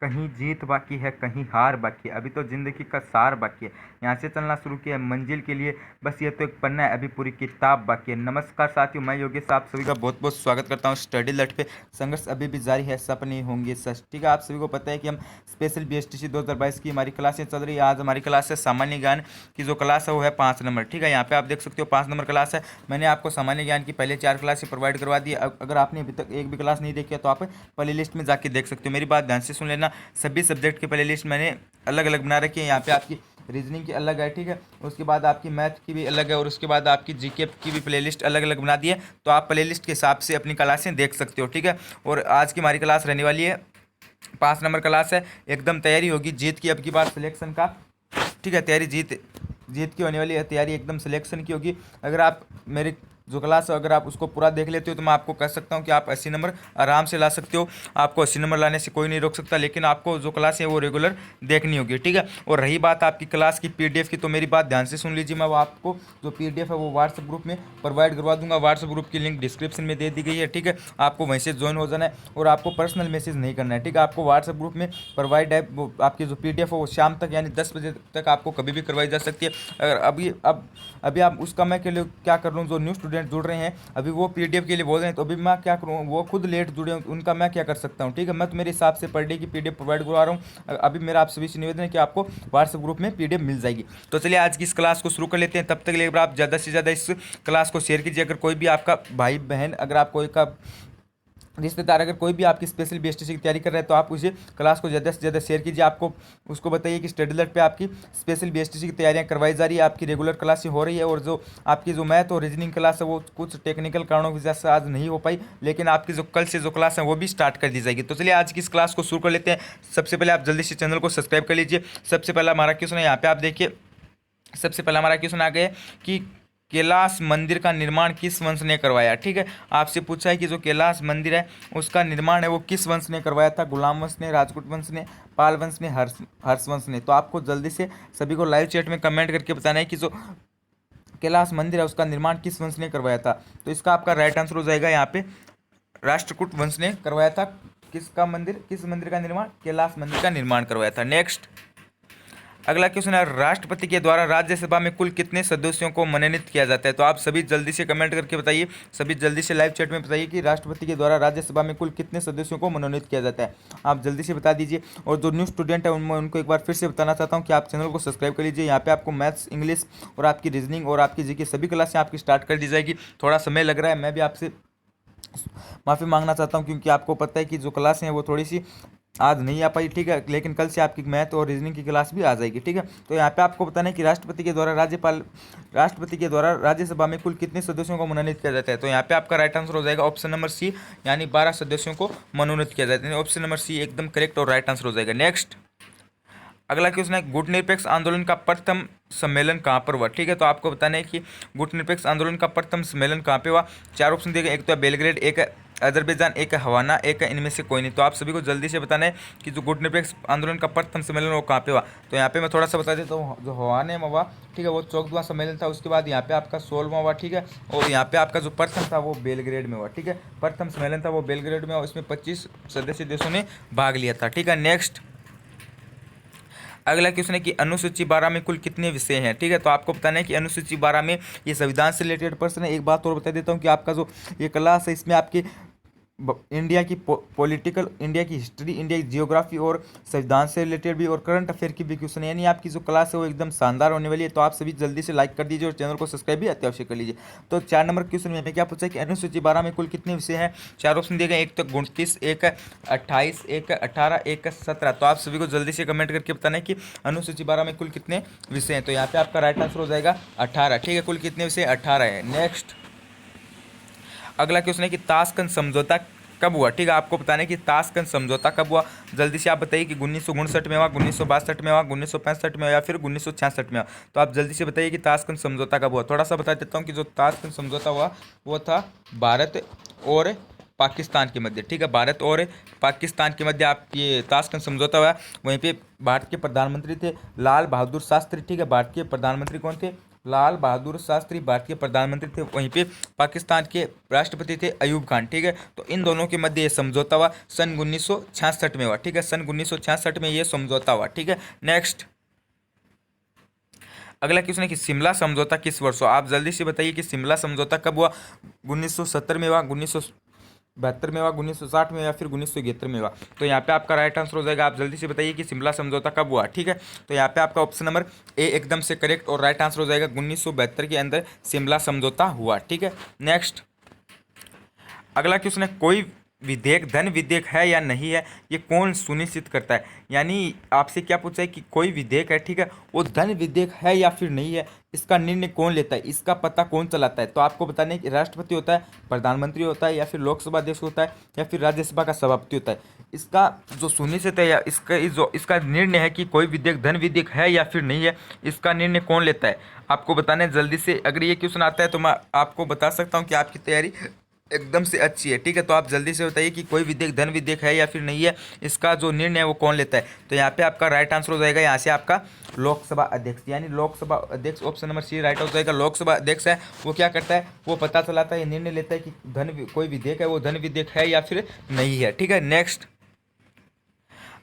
कहीं जीत बाकी है, कहीं हार बाकी है, अभी तो ज़िंदगी का सार बाकी है। यहाँ से चलना शुरू किया है मंजिल के लिए, बस ये तो एक पन्ना है, अभी पूरी किताब बाकी है। नमस्कार साथियों, मैं योगेश आप सभी का बहुत बहुत स्वागत करता हूँ स्टडी लट पे। संघर्ष अभी भी जारी है, सपने होंगे सच। ठीक है, आप सभी को पता है कि हम स्पेशल BSTC 2022 की हमारी क्लासें चल रही है। आज हमारी क्लास है सामान्य ज्ञान की, जो क्लास है वो है 5 नंबर। ठीक है, यहाँ पे आप देख सकते हो 5 नंबर क्लास है। मैंने आपको सामान्य ज्ञान की पहले 4 क्लासें प्रोवाइड करवा दी। अगर आपने अभी तक एक भी क्लास नहीं देखी है तो आप प्ले लिस्ट में जाके देख सकते हो। मेरी बात ध्यान से सुन लेना, सभी सब्जेक्ट की प्ले लिस्ट मैंने अलग अलग बना रखी है। यहाँ पे आपकी रीजनिंग की अलग है, ठीक है, उसके बाद आपकी मैथ की भी अलग है, और उसके बाद आपकी जीके की भी प्लेलिस्ट अलग अलग बना दी है। तो आप प्लेलिस्ट के हिसाब से अपनी क्लासें देख सकते हो। ठीक है, और आज की हमारी क्लास रहने वाली है 5 नंबर क्लास है। एकदम तैयारी होगी जीत की, अब की बार सिलेक्शन का। ठीक है, तैयारी जीत जीत की होने वाली है, तैयारी एकदम सिलेक्शन की होगी। अगर आप मेरी जो क्लास है अगर आप उसको पूरा देख लेते हो तो मैं आपको कह सकता हूँ कि आप 80 नंबर आराम से ला सकते हो। आपको 80 नंबर लाने से कोई नहीं रोक सकता, लेकिन आपको जो क्लास है वो रेगुलर देखनी होगी। ठीक है, और रही बात आपकी क्लास की PDF की, तो मेरी बात ध्यान से सुन लीजिए। मैं वो आपको जो PDF है वो व्हाट्सएप ग्रुप में प्रोवाइड करवा दूंगा। व्हाट्सएप ग्रुप की लिंक डिस्क्रिप्शन में दे दी गई है। ठीक है, आपको वहीं से ज्वाइन हो जाना है और आपको पर्सनल मैसेज नहीं करना है। ठीक है, आपको व्हाट्सएप ग्रुप में प्रोवाइड है वो आपकी जो PDF है वो शाम तक यानी 10 बजे तक आपको कभी भी करवाई जा सकती है। अगर अभी आप उसका मैं के लिए क्या कर लूँ, जो न्यू स्टूडेंट जुड़ रहे हैं अभी वो PDF के लिए बोल रहे हैं, तो अभी मैं क्या करूँ, वो खुद लेट जुड़े हैं, उनका मैं क्या कर सकता हूँ। ठीक है, मैं तो मेरे हिसाब से पर डे की PDF प्रोवाइड करवा रहा हूँ। अभी मेरा आप सभी से निवेदन है कि आपको व्हाट्सएप ग्रुप में PDF मिल जाएगी। तो चलिए आज की इस क्लास को शुरू कर लेते हैं। तब तक के लिए आप ज़्यादा से ज़्यादा इस क्लास को शेयर कीजिए। अगर कोई भी आपका भाई बहन, अगर आप कोई का रिश्तेदार, अगर कोई भी आपकी स्पेशल BSTC की तैयारी कर रहे हैं तो आप उसे क्लास को ज़्यादा से ज़्यादा शेयर कीजिए। आपको उसको बताइए कि स्टडी लट पे आपकी स्पेशल BSTC की तैयारियां करवाई जा रही है, आपकी रेगुलर क्लासें हो रही है, और जो आपकी जो मैथ और रीजनिंग क्लास है वो कुछ टेक्निकल कारणों की वजह से आज नहीं हो पाई, लेकिन आपकी जो कल से जो क्लास है वो भी स्टार्ट कर दी जाएगी। तो चलिए आज की इस क्लास को शुरू कर लेते हैं। सबसे पहले आप जल्दी से चैनल को सब्सक्राइब कर लीजिए। सबसे पहला हमारा क्वेश्चन है, यहाँ पे आप देखिए, सबसे पहला हमारा क्वेश्चन आ गया है कि कैलाश मंदिर का निर्माण किस वंश ने करवाया। ठीक है, आपसे पूछा है कि जो कैलाश मंदिर है उसका निर्माण है वो किस वंश ने करवाया था। गुलाम वंश ने, राजपूत वंश ने, पाल वंश ने, हर्ष वंश ने। तो आपको जल्दी से सभी को लाइव चैट में कमेंट करके बताना है कि जो कैलाश मंदिर है उसका निर्माण किस वंश ने करवाया था। तो इसका आपका राइट आंसर हो जाएगा यहाँ पे राष्ट्रकूट वंश ने करवाया था। किस मंदिर का निर्माण, कैलाश मंदिर का निर्माण करवाया था। नेक्स्ट अगला क्वेश्चन है, राष्ट्रपति के द्वारा राज्यसभा में कुल कितने सदस्यों को मनोनीत किया जाता है। तो आप सभी जल्दी से कमेंट करके बताइए, सभी जल्दी से लाइव चैट में बताइए कि राष्ट्रपति के द्वारा राज्यसभा में कुल कितने सदस्यों को मनोनीत किया जाता है। आप जल्दी से बता दीजिए। और जो न्यू स्टूडेंट है उनको एक बार फिर से बताना चाहता हूँ कि आप चैनल को सब्सक्राइब कर लीजिए। यहाँ पे आपको मैथ्स, इंग्लिश और आपकी रीजनिंग और आपकी जीके सभी क्लासें आपकी स्टार्ट कर दी जाएगी। थोड़ा समय लग रहा है, मैं भी आपसे माफ़ी मांगना चाहता हूँ, क्योंकि आपको पता है कि जो क्लास है वो थोड़ी सी आज नहीं आ पाई। ठीक है, लेकिन कल से आपकी मैथ और रीजनिंग की क्लास भी आ जाएगी। ठीक है, तो यहाँ पे आपको बताना है कि राष्ट्रपति के द्वारा राज्यसभा में कुल कितने सदस्यों को मनोनीत किया जाता है। तो यहाँ पे आपका राइट आंसर हो जाएगा ऑप्शन नंबर C, यानी 12 सदस्यों को मनोनीत किया जाता है। ऑप्शन नंबर C एकदम करेक्ट और राइट आंसर हो जाएगा। नेक्स्ट अगला क्वेश्चन है, गुट निरपेक्ष आंदोलन का प्रथम सम्मेलन कहाँ पर हुआ। ठीक है, तो आपको बताना है कि गुट निरपेक्ष आंदोलन का प्रथम सम्मेलन कहाँ पे हुआ। 4 ऑप्शन दिए गए, एक तो है बेलग्रेड, एक है अजरबैजान, एक है हवाना, एक है इनमें से कोई नहीं। तो आप सभी को जल्दी से बताना है कि जो गुट निरपेक्ष आंदोलन का प्रथम सम्मेलन वो कहाँ पे हुआ। तो यहाँ पे मैं थोड़ा सा बता देता हूँ, जो हवाने में हुआ, ठीक है, वो 14वां सम्मेलन था। उसके बाद यहाँ पे आपका 16वां हुआ। ठीक है, और यहाँ पे आपका जो प्रथम था वो बेलग्रेड में हुआ। ठीक है, प्रथम सम्मेलन था वो बेलग्रेड में, और इसमें 25 सदस्य देशों ने भाग लिया था। ठीक है, नेक्स्ट अगला क्वेश्चन है कि अनुसूची 12 में कुल कितने विषय हैं। ठीक है, तो आपको बताना है कि अनुसूची 12 में ये संविधान से रिलेटेड प्रश्न है। एक बात और बता देता हूँ कि आपका जो ये क्लास है इसमें आपकी इंडिया की पॉलिटिकल, इंडिया की हिस्ट्री, इंडिया की जियोग्राफी और संविधान से रिलेटेड भी और करंट अफेयर की भी क्वेश्चन है, यानी आपकी जो क्लास है वो एकदम शानदार होने वाली है। तो आप सभी जल्दी से लाइक कर दीजिए और चैनल को सब्सक्राइब भी अत्यावश्यक कर लीजिए। तो 4 नंबर क्वेश्चन में क्या पूछा है कि अनुसूची 12 में कुल कितने विषय हैं। 4 ऑप्शन दिए गए, एक तो 29, एक 28, एक 18, एक 17। तो आप सभी को जल्दी से कमेंट करके बताना है कि अनुसूची 12 में कुल कितने विषय हैं। तो यहाँ पे आपका राइट आंसर हो जाएगा 18। ठीक है, कुल कितने विषय, 18 है। नेक्स्ट अगला क्वेश्चन है कि ताशकंद समझौता कब हुआ। ठीक है, आपको बताना है कि ताशकंद समझौता कब हुआ। जल्दी से आप बताइए कि 1959 में हुआ, 1962 में हुआ, 1965 में हुआ या फिर 1966 में हुआ। तो आप जल्दी से बताइए कि ताशकंद समझौता कब हुआ। थोड़ा सा बता देता हूँ कि जो ताशकंद समझौता हुआ वो था भारत और पाकिस्तान के मध्य। ठीक है, भारत और पाकिस्तान के मध्य आप ये ताशकंद समझौता हुआ। वहीं पे भारत के प्रधानमंत्री थे लाल बहादुर शास्त्री। ठीक है, भारत के प्रधानमंत्री कौन थे, लाल बहादुर शास्त्री भारतीय प्रधानमंत्री थे, वहीं पे पाकिस्तान के राष्ट्रपति थे अयूब खान। ठीक है, तो इन दोनों के मध्य ये समझौता हुआ सन 1966 में हुआ। ठीक है, सन 1966 में ये समझौता हुआ। ठीक है, नेक्स्ट अगला क्वेश्चन है कि शिमला समझौता किस वर्ष हुआ? आप जल्दी से बताइए कि शिमला समझौता कब हुआ? 1970 में हुआ, 1972 में हुआ, 1960 में या फिर 1971 में हुआ? तो यहाँ पे आपका राइट आंसर हो जाएगा। आप जल्दी से बताइए कि शिमला समझौता कब हुआ। ठीक है, तो यहाँ पे आपका ऑप्शन नंबर ए एकदम से करेक्ट और राइट आंसर हो जाएगा। 1972 के अंदर शिमला समझौता हुआ। ठीक है, नेक्स्ट अगला क्वेश्चन है कोई विधेयक धन विधेयक है या नहीं है, ये कौन सुनिश्चित करता है? यानी आपसे क्या पूछा है कि कोई विधेयक है, ठीक है, वो धन विधेयक है या फिर नहीं है, इसका निर्णय कौन लेता है, इसका पता कौन चलाता है? तो आपको बताने कि राष्ट्रपति होता है, प्रधानमंत्री होता है, या फिर लोकसभा अध्यक्ष होता है, या फिर राज्यसभा का सभापति होता है। इसका जो सुनिश्चित है या इसका निर्णय है कि कोई विधेयक धन विधेयक है या फिर नहीं है, इसका निर्णय कौन लेता है, आपको बताना है जल्दी से। अगर ये क्वेश्चन आता है तो मैं आपको बता सकता हूँ कि आपकी तैयारी एकदम से अच्छी है। ठीक है, तो आप जल्दी से बताइए कि कोई विधेयक धन विधेयक है या फिर नहीं है, इसका जो निर्णय है वो कौन लेता है? तो यहाँ पे आपका राइट आंसर हो जाएगा यहाँ से आपका लोकसभा अध्यक्ष, यानी लोकसभा अध्यक्ष, ऑप्शन नंबर सी राइट हो जाएगा। लोकसभा अध्यक्ष है वो क्या करता है, वो पता चलाता है, निर्णय लेता है कि कोई विधेयक है वो धन विधेयक है या फिर नहीं है। ठीक है, नेक्स्ट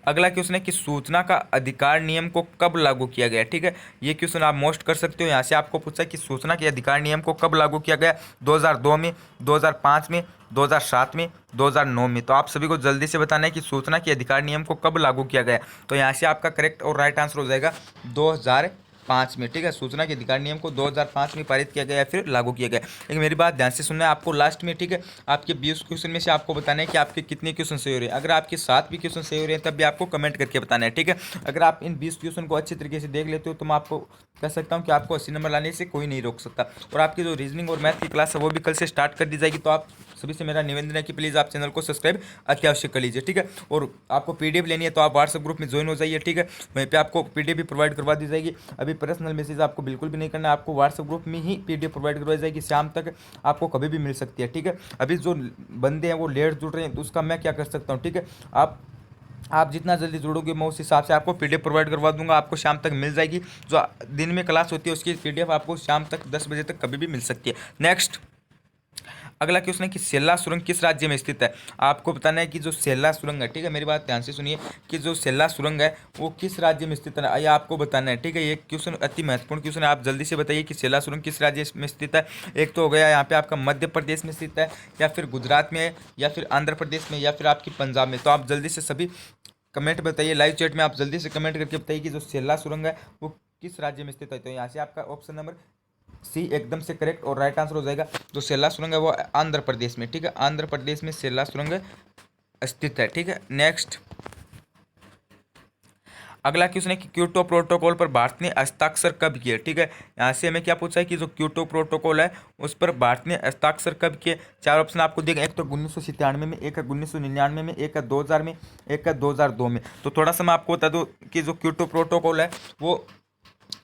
अगला क्वेश्चन है कि सूचना का अधिकार नियम को कब लागू किया गया? ठीक है, ये क्वेश्चन आप मोस्ट कर सकते हो। यहाँ से आपको पूछा है कि सूचना के अधिकार नियम को कब लागू किया गया? 2002 में, 2005 में, 2007 में, 2009 में? तो आप सभी को जल्दी से बताना है कि सूचना के अधिकार नियम को कब लागू किया गया। तो यहाँ से आपका करेक्ट और राइट आंसर हो जाएगा 2005 में। ठीक है, सूचना के अधिकार नियम को 2005 में पारित किया गया या फिर लागू किया गया। लेकिन मेरी बात ध्यान से सुनना है आपको लास्ट में। ठीक है, आपके 20 क्वेश्चन में से आपको बताना है कि आपके कितने क्वेश्चन सही हो रहे हैं। अगर आपके 7 भी क्वेश्चन सही हो रहे हैं तब भी आपको कमेंट करके बताना है। ठीक है, अगर आप इन 20 क्वेश्चन को अच्छी तरीके से देख लेते हो तो मैं आपको कह सकता हूँ कि आपको 80 नंबर लाने से कोई नहीं रोक सकता। और आपकी जो रीजनिंग और मैथ की क्लास है वो भी कल से स्टार्ट कर दी जाएगी। तो आप सभी से मेरा निवेदन है कि प्लीज़ आप चैनल को सब्सक्राइब अत्यावश्यक कर लीजिए। ठीक है, और आपको पीडीएफ लेनी है तो आप व्हाट्सएप ग्रुप में ज्वाइन हो जाइए। ठीक है, वहीं पे आपको पीडीएफ भी प्रोवाइड करवा दी जाएगी। अभी पर्सनल मैसेज आपको बिल्कुल भी नहीं करना है, आपको व्हाट्सएप ग्रुप में ही पीडीएफ प्रोवाइड करवाई जाएगी। शाम तक आपको कभी भी मिल सकती है। ठीक है, अभी जो बंदे हैं वो लेट जुड़ रहे हैं तो उसका मैं क्या कर सकता हूँ? ठीक है, आप जितना जल्दी जुड़ोगे मैं उस हिसाब से आपको पीडीएफ प्रोवाइड करवा दूंगा, आपको शाम तक मिल जाएगी। जो दिन में क्लास होती है उसकी पीडीएफ आपको शाम तक 10 बजे तक कभी भी मिल सकती है। नेक्स्ट अगला क्वेश्चन है कि सेल्ला सुरंग किस राज्य में स्थित है? आपको बताना है कि जो सेल्ला सुरंग है, ठीक है, मेरी बात ध्यान से सुनिए, कि जो सेल्ला सुरंग है वो किस राज्य में स्थित है, यह आपको बताना है। ठीक है, ये क्वेश्चन अति महत्वपूर्ण क्वेश्चन है। आप जल्दी से बताइए कि सेल्ला सुरंग किस राज्य में स्थित है। एक तो हो गया यहाँ पे आपका मध्य प्रदेश में स्थित है, या फिर गुजरात में है, या फिर आंध्र प्रदेश में, या फिर आपकी पंजाब में? तो आप जल्दी से सभी कमेंट बताइए, लाइव चैट में आप जल्दी से कमेंट करके बताइए कि जो सेल्ला सुरंग है वो किस राज्य में स्थित है। तो यहाँ से आपका ऑप्शन नंबर सी एकदम से करेक्ट और राइट आंसर हो जाएगा। जो सेल्ला सुरंग है वो आंध्र प्रदेश में, ठीक है, आंध्र प्रदेश में सेल्ला सुरंग स्थित है। ठीक है, नेक्स्ट अगला क्वेश्चन है कि क्योटो प्रोटोकॉल पर भारत ने हस्ताक्षर कब किए? ठीक है, यहाँ से हमें क्या पूछा है कि जो क्योटो प्रोटोकॉल है उस पर भारत ने हस्ताक्षर कब किए? 4 ऑप्शन आपको देंगे, एक तो 1997 में, एक है 1999 में, एक है 2000 में, एक है 2002 में। तो थोड़ा सा मैं आपको बता दूँ कि जो क्योटो प्रोटोकॉल है वो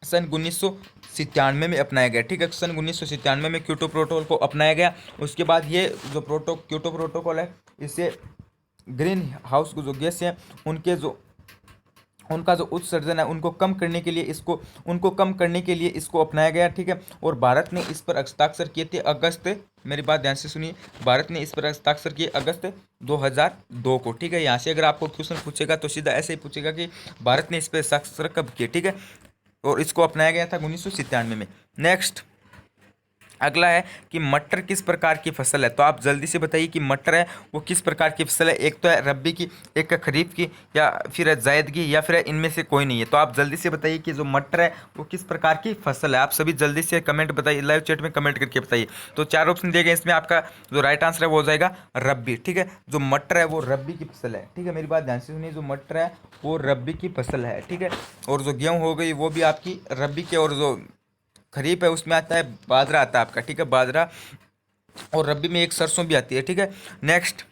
सन 1997 में अपनाया गया। ठीक है, सन 1997 में क्योटो प्रोटोकॉल को अपनाया गया। उसके बाद ये जो क्योटो प्रोटोकॉल है इससे ग्रीन हाउस जो गैस है उनका जो उत्सर्जन है उनको कम करने के लिए इसको अपनाया गया। ठीक है, और भारत ने इस पर हस्ताक्षर किए थे अगस्त, मेरी बात ध्यान से सुनिए, भारत ने इस पर हस्ताक्षर किए अगस्त 2002 को। ठीक है, यहाँ से अगर आपको क्वेश्चन पूछेगा तो सीधा ऐसे ही पूछेगा कि भारत ने इस पर हस्ताक्षर कब किए। ठीक है, और इसको अपनाया गया था 1997 में। नेक्स्ट अगला है कि मटर किस प्रकार की फसल है? तो आप जल्दी से बताइए कि मटर है वो किस प्रकार की फसल है। एक तो है रब्बी की, एक है खरीफ की, या फिर है जायद की, या फिर है इनमें से कोई नहीं है। तो आप जल्दी से बताइए कि जो मटर है वो किस प्रकार की फसल है। आप सभी जल्दी से कमेंट बताइए, लाइव चैट में कमेंट करके बताइए। तो 4 ऑप्शन दिए गए, इसमें आपका जो राइट आंसर है वो हो जाएगा रब्बी। ठीक है, जो मटर है वो रब्बी की फसल है। ठीक है, मेरी बात ध्यान से सुनिए, जो मटर है वो रब्बी की फसल है। ठीक है, और जो गेहूँ हो गई वो भी आपकी रब्बी के, और जो खरीफ है उसमें आता है बाजरा आता है आपका। ठीक है, बाजरा, और रबी में एक सरसों भी आती है। ठीक है, नेक्स्ट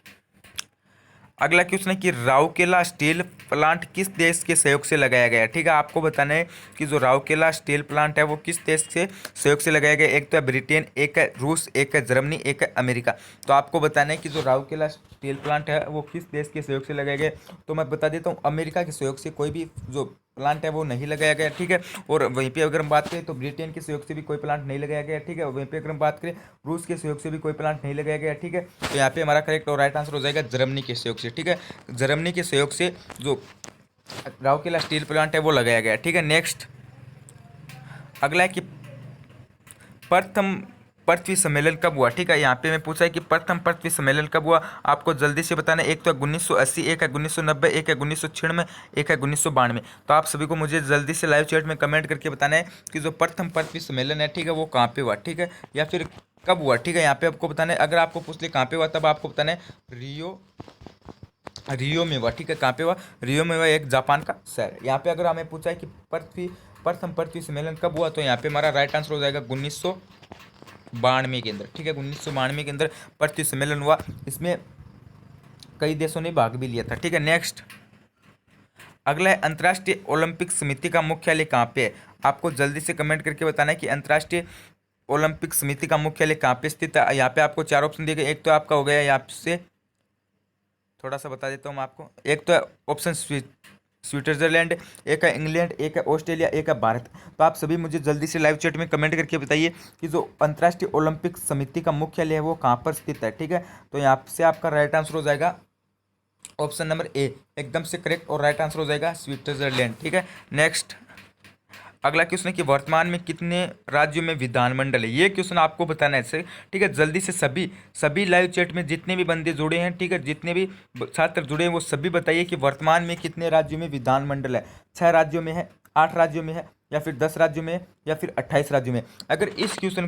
अगला क्वेश्चन है कि राउरकेला स्टील प्लांट किस देश के सहयोग से लगाया गया है? ठीक है, आपको बताना है कि जो राउरकेला स्टील प्लांट है वो किस देश से सहयोग से लगाया गया है। एक तो है ब्रिटेन, एक है रूस, एक है जर्मनी, एक है अमेरिका। तो आपको बताना है कि जो राउरकेला स्टील प्लांट है वो किस देश के सहयोग से लगाया गया है। तो मैं बता देता हूँ, अमेरिका के सहयोग से कोई भी जो प्लांट है वो नहीं लगाया गया, ठीक है। और वहीं पे अगर हम बात करें तो ब्रिटेन के सहयोग से भी कोई प्लांट नहीं लगाया गया, ठीक है। वहीं पे अगर हम बात करें रूस के सहयोग से भी कोई प्लांट नहीं लगाया गया, ठीक है। तो यहाँ पे हमारा करेक्ट और राइट आंसर हो जाएगा जर्मनी के सहयोग से, ठीक है। जर्मनी के सहयोग से जो राउरकेला स्टील प्लांट है वो लगाया गया, ठीक है। नेक्स्ट अगला है कि प्रथम पृथ्वी सम्मेलन कब हुआ, ठीक है। यहाँ पे मैं पूछा है कि प्रथम पृथ्वी सम्मेलन कब हुआ, आपको जल्दी से बताना है। एक तो है 1980, एक है 1990, एक है 1996, एक है 1992। तो आप सभी को मुझे जल्दी से लाइव चैट में कमेंट करके बताना है कि जो प्रथम पृथ्वी सम्मेलन है, ठीक है, वो कहाँ पे हुआ, ठीक है, या फिर कब हुआ, ठीक है। यहाँ पे आपको बताना है, अगर आपको पूछ ले कहाँ पे हुआ तब आपको बताना है रियो में हुआ, ठीक है। कहाँ पे हुआ, रियो में हुआ, एक जापान का शहर है। यहाँ पे अगर हमें पूछा है कि प्रथम पृथ्वी सम्मेलन कब हुआ, तो यहाँ पे हमारा राइट आंसर हो जाएगा 1992 के अंदर, ठीक है। 1992 के अंदर पृथ्वी सम्मेलन हुआ, इसमें कई देशों ने भाग भी लिया था, ठीक है। नेक्स्ट अगला है अंतर्राष्ट्रीय ओलंपिक समिति का मुख्यालय कहाँ पे है, आपको जल्दी से कमेंट करके बताना है कि अंतर्राष्ट्रीय ओलंपिक समिति का मुख्यालय कहाँ पे स्थित है। यहाँ पे आपको चार ऑप्शन दिए गए, एक तो आपका हो गया यहाँ से, थोड़ा सा बता देता हूँ मैं आपको। एक तो है ऑप्शन स्विट्जरलैंड, एक है इंग्लैंड, एक है ऑस्ट्रेलिया, एक है भारत। तो आप सभी मुझे जल्दी से लाइव चैट में कमेंट करके बताइए कि जो अंतर्राष्ट्रीय ओलंपिक समिति का मुख्यालय है वो कहाँ पर स्थित है, ठीक है। तो यहाँ से आपका राइट आंसर हो जाएगा ऑप्शन नंबर ए, एकदम से करेक्ट और राइट आंसर हो जाएगा स्विट्जरलैंड, ठीक है। नेक्स्ट अगला क्वेश्चन है कि वर्तमान में कितने राज्यों में विधानमंडल है, ये क्वेश्चन आपको बताना है, ठीक है। जल्दी से सभी लाइव चैट में जितने भी बंदे जुड़े हैं, ठीक है, जितने भी छात्र जुड़े हैं वो सभी बताइए कि वर्तमान में कितने राज्यों में विधानमंडल है। 6 राज्यों में है, 8 राज्यों में है, या फिर 10 राज्यों में, या फिर 28 राज्यों में। अगर इस क्वेश्चन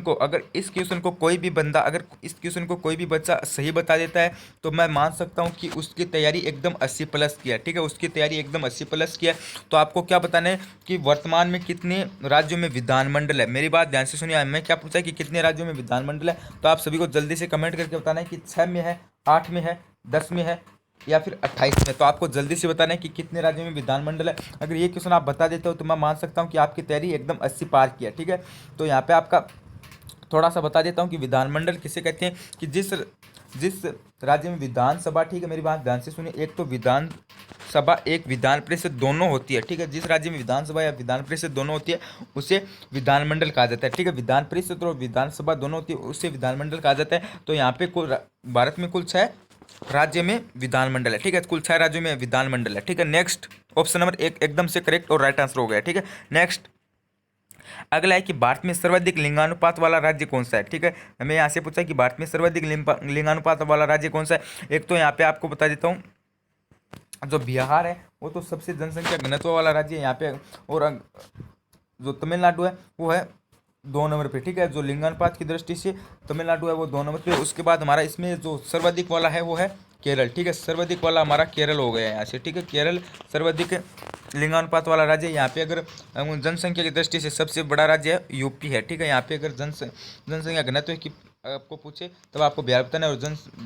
को कोई भी बंदा, अगर इस क्वेश्चन को कोई भी बच्चा सही बता देता है तो मैं मान सकता हूँ कि उसकी तैयारी एकदम 80+ किया, ठीक है, उसकी तैयारी एकदम 80+ किया। तो आपको क्या बताना है कि वर्तमान में कितने राज्यों में विधानमंडल है। मेरी बात ध्यान से सुनिए, मैं क्या पूछा कि कितने राज्यों में विधानमंडल है, तो आप सभी को जल्दी से कमेंट करके बताना है कि 6 में है, 8 में है, 10 में है, या फिर 28 में। तो आपको जल्दी से बताना है कि कितने राज्यों में विधानमंडल है। अगर ये क्वेश्चन आप बता देते हो तो मैं मान सकता हूँ कि आपकी तैयारी एकदम 80 पार किया, ठीक है। तो यहाँ पे आपका थोड़ा सा बता देता हूँ कि विधानमंडल किसे कहते हैं, कि जिस राज्य में विधानसभा, ठीक है, मेरी बात ध्यान से सुनिए, एक तो विधानसभा, एक विधान परिषद दोनों होती है, ठीक है। जिस राज्य में विधानसभा या विधान परिषद दोनों होती है उसे विधानमंडल कहा जाता है, ठीक है। विधान परिषद और विधानसभा दोनों होती है उसे विधानमंडल कहा जाता है। तो यहाँ पे भारत में कुल 6 राज्य में विधानमंडल है, ठीक है, कुल 6 राज्यों में विधानमंडल है, ठीक है। नेक्स्ट ऑप्शन नंबर 1 एकदम से करेक्ट और राइट आंसर हो गया, ठीक है। नेक्स्ट अगला है कि भारत में सर्वाधिक लिंगानुपात वाला राज्य कौन सा है, ठीक है। हमें यहाँ से पूछा है कि भारत में सर्वाधिक लिंगानुपात वाला राज्य कौन सा है। एक तो यहाँ पे आपको बता देता हूँ, जो बिहार है वो तो सबसे जनसंख्या घनत्व वाला राज्य है यहाँ पे, और जो तमिलनाडु है वो है 2 नंबर पे, ठीक है। जो लिंगानुपात की दृष्टि से तमिलनाडु है वो 2 नंबर पे। उसके बाद हमारा इसमें जो सर्वाधिक वाला है वो है केरल, ठीक है। सर्वाधिक वाला हमारा केरल हो गया है यहाँ से, ठीक है। केरल सर्वाधिक लिंगानुपात वाला राज्य है। यहाँ पे अगर जनसंख्या की दृष्टि से सबसे बड़ा राज्य है यूपी है, ठीक है। यहाँ पे अगर जनसंख्या घनत्व की आपको पूछे तब आपको बिहार बताना है, और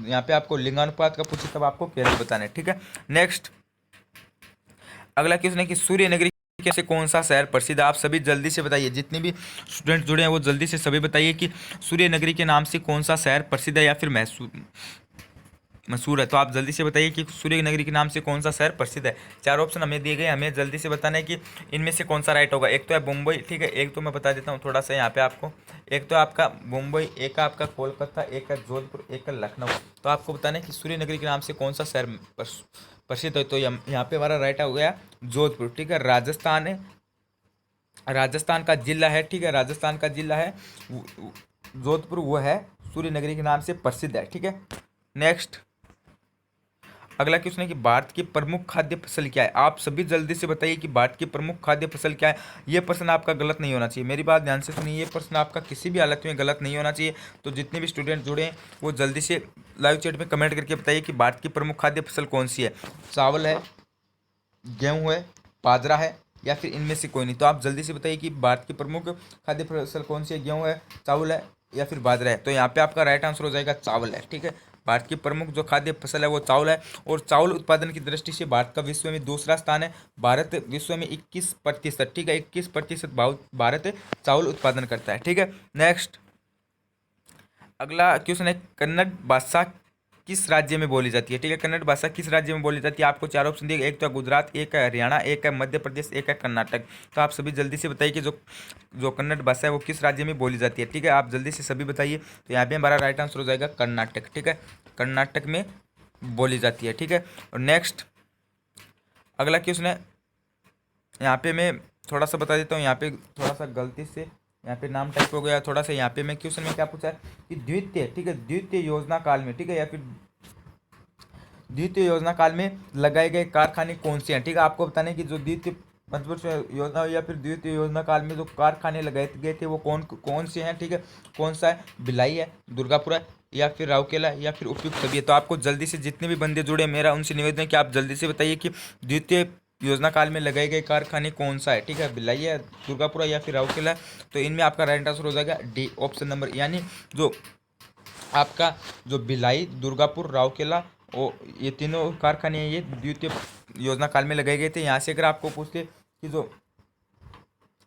यहाँ पे आपको लिंगानुपात का पूछे तब आपको केरल बताना है, ठीक है। नेक्स्ट अगला क्वेश्चन है कि सूर्य नगरी से कौन सा शहर प्रसिद्ध है। आप सभी जल्दी से बताइए, जितने भी स्टूडेंट जुड़े हैं वो जल्दी से सभी बताइए कि सूर्य नगरी के नाम से कौन सा शहर प्रसिद्ध है या फिर मशहूर है। तो आप जल्दी से बताइए कि सूर्य नगरी के नाम से कौन सा शहर प्रसिद्ध है। 4 ऑप्शन हमें दिए गए, हमें जल्दी से बताना है कि इनमें से कौन सा राइट होगा। एक तो है मुंबई, ठीक है, एक तो मैं बता देता हूँ थोड़ा सा यहाँ पे आपको, एक तो आपका मुंबई, एक है आपका कोलकाता, एक है जोधपुर, एक है लखनऊ। तो आपको बताना है कि सूर्य नगरी के नाम से कौन सा शहर प्रसिद्ध है। तो यहाँ पे हमारा राइट हो गया जोधपुर, ठीक है। राजस्थान है, राजस्थान का जिला है, ठीक है, राजस्थान का जिला है जोधपुर, वो है सूर्य नगरी के नाम से प्रसिद्ध है, ठीक है। नेक्स्ट अगला क्वेश्चन है कि भारत की प्रमुख खाद्य फसल क्या है। आप सभी जल्दी से बताइए कि भारत की प्रमुख खाद्य फसल क्या है। ये प्रश्न आपका गलत नहीं होना चाहिए, मेरी बात ध्यान से सुनिए, ये प्रश्न आपका किसी भी हालत में गलत नहीं होना चाहिए। तो जितने भी स्टूडेंट जुड़े हैं वो जल्दी से लाइव चैट में कमेंट करके बताइए कि भारत की प्रमुख खाद्य फसल कौन सी है। चावल है, गेहूँ है, बाजरा है, या फिर इनमें से कोई नहीं। तो आप जल्दी से बताइए कि भारत की प्रमुख खाद्य फसल कौन सी है। गेहूँ है, चावल है, या फिर बाजरा है। तो यहाँ पे आपका राइट आंसर हो जाएगा चावल है, ठीक है। भारत की प्रमुख जो खाद्य फसल है वो चावल है, और चावल उत्पादन की दृष्टि से भारत का विश्व में दूसरा स्थान है। भारत विश्व में 21%, ठीक है, 21% भारत चावल उत्पादन करता है, ठीक है। नेक्स्ट अगला क्वेश्चन है, कन्नड़ भाषा किस राज्य में बोली जाती है। ठीक है, कन्नड़ भाषा किस राज्य में बोली जाती है। आपको चार ऑप्शन दिए, एक तो है गुजरात, एक है हरियाणा, एक है मध्य प्रदेश, एक है कर्नाटक। तो आप सभी जल्दी से बताइए कि जो जो कन्नड़ भाषा है वो किस राज्य में बोली जाती है। ठीक है, आप जल्दी से सभी बताइए। तो यहाँ पे हमारा राइट आंसर हो जाएगा कर्नाटक। ठीक है, कर्नाटक में बोली जाती है। ठीक है, और नेक्स्ट अगला क्वेश्चन है, यहाँ पे मैं थोड़ा सा बता देता हूँ। यहाँ पे थोड़ा सा गलती से यहाँ पे नाम टाइप हो गया थोड़ा सा। यहाँ पे मैं क्वेश्चन में क्या पूछा है कि द्वितीय, ठीक है, द्वितीय योजना काल में, ठीक है, या फिर द्वितीय योजना काल में लगाए गए कारखाने कौन से हैं। ठीक है, आपको बताने की जो द्वितीय पंचवर्षीय योजना या फिर द्वितीय योजना काल में जो कारखाने लगाए गए थे वो कौन कौन से हैं। ठीक है, कौन सा है, भिलाई है, दुर्गापुर है, या फिर राउरकेला, या फिर उपयुक्त सभी है। तो आपको जल्दी से जितने भी बंदे जुड़े मेरा उनसे निवेदन है कि आप जल्दी से बताइए कि द्वितीय योजना काल में लगाए गए कारखाने कौन सा है। ठीक है, भिलाई है, दुर्गापुरा या फिर राउरकेला। तो इनमें आपका राइट आंसर हो जाएगा डी ऑप्शन नंबर, यानी जो आपका जो भिलाई, दुर्गापुर, राउरकेला और ये तीनों कारखाने हैं ये द्वितीय योजना काल में लगाए गए थे। यहाँ से अगर आपको पूछते कि जो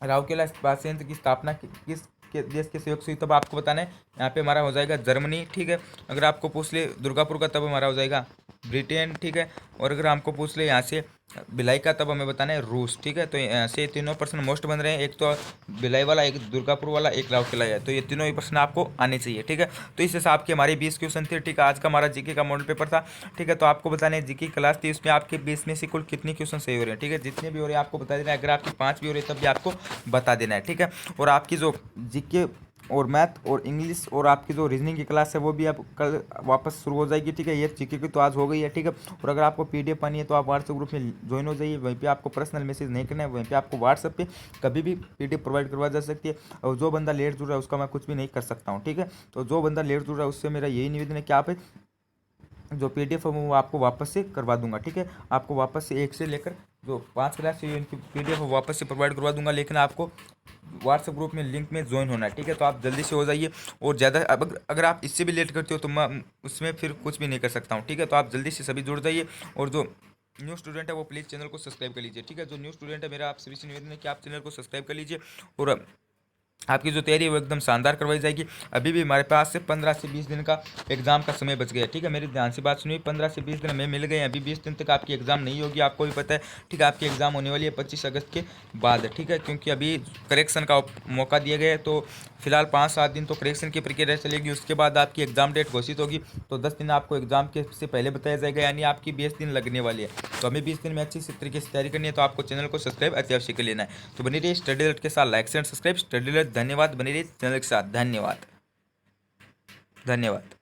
राउरकेला इस्पात संयंत्र की स्थापना किस के देश के सहयोग से हुई, तब आपको बताना है यहाँ पे हमारा हो जाएगा जर्मनी। ठीक है, अगर आपको पूछ ले दुर्गापुर का तब हमारा हो जाएगा ब्रिटेन। ठीक है, और अगर हमको पूछ ले यहाँ से भिलाई का तब हमें बताना है रूस। ठीक है, तो यहाँ से तीनों प्रश्न मोस्ट बन रहे हैं, एक तो भिलाई वाला, एक दुर्गापुर वाला, एक राउरकेला है। तो ये तीनों ही प्रश्न आपको आने चाहिए। ठीक है, तो इस हिसाब के हमारे 20 क्वेश्चन थे। ठीक है, आज का हमारा जीके का मॉडल पेपर था। ठीक है, तो आपको बताने जीके क्लास थी, उसमें आपके 20 में से कुल कितने क्वेश्चन सही हो रहे हैं। ठीक है, जितने भी हो रहे हैं आपको बता देना है। अगर आपके 5 भी हो रहे हैं तब भी आपको बता देना है। ठीक है, और आपकी जो जीके और मैथ और इंग्लिश और आपकी जो रीजनिंग की क्लास है वो भी आप कल वापस शुरू हो जाएगी। ठीक है, ये जीके की तो आज हो गई है। ठीक है, और अगर आपको पीडीएफ पानी है तो आप व्हाट्सएप ग्रुप में ज्वाइन हो जाइए। वहीं पे आपको पर्सनल मैसेज नहीं करना है, वहीं पे आपको व्हाट्सएप पे कभी भी पीडीएफ प्रोवाइड करवा जा सकती है। और जो बंदा लेट जुड़ रहा है उसका मैं कुछ भी नहीं कर सकता हूँ। ठीक है, तो जो बंदा लेट जुड़ रहा है उससे मेरा यही निवेदन है कि आप जो पीडीएफ है वो आपको वापस से करवा दूंगा। ठीक है, आपको वापस से 1 से लेकर जो 5 क्लास से इनकी पीडीएफ वापस से प्रोवाइड करवा दूंगा, लेकिन आपको व्हाट्सएप ग्रुप में लिंक में ज्वाइन होना है। ठीक है, तो आप जल्दी से हो जाइए। और ज़्यादा अगर आप इससे भी लेट करते हो तो मैं उसमें फिर कुछ भी नहीं कर सकता हूँ। ठीक है, तो आप जल्दी से सभी जुड़ जाइए। और जो न्यू स्टूडेंट है वो प्लीज़ चैनल को सब्सक्राइब कर लीजिए। ठीक है, जो न्यू स्टूडेंट है मेरा आप सभी से निवेदन है कि आप चैनल को सब्सक्राइब कर लीजिए और आपकी जो तैयारी है वो एकदम शानदार करवाई जाएगी। अभी भी हमारे पास से 15 से 20 दिन का एग्जाम का समय बच गया। ठीक है, मेरी ध्यान से बात सुनिए, 15 से 20 दिन हमें मिल गए हैं। अभी 20 दिन तक आपकी एग्जाम नहीं होगी, आपको भी पता है। ठीक है, आपकी एग्जाम होने वाली है 25 अगस्त के बाद। ठीक है, क्योंकि अभी करेक्शन का मौका दिया गया है, तो फिलहाल 5-7 दिन तो करेक्शन की प्रक्रिया चलेगी। उसके बाद आपकी एग्जाम डेट घोषित होगी, तो 10 दिन आपको एग्जाम के से पहले बताया जाएगा, यानी आपकी 20 दिन लगने वाली है। तो हमें 20 दिन में अच्छी तरीके से तैयारी करनी है, तो आपको चैनल को सब्सक्राइब अत्यावश्यक कर लेना है। तो बनी रही स्टडी अलर्ट के साथ, like and subscribe study alert. धन्यवाद, बनी रही चैनल के साथ। धन्यवाद, धन्यवाद।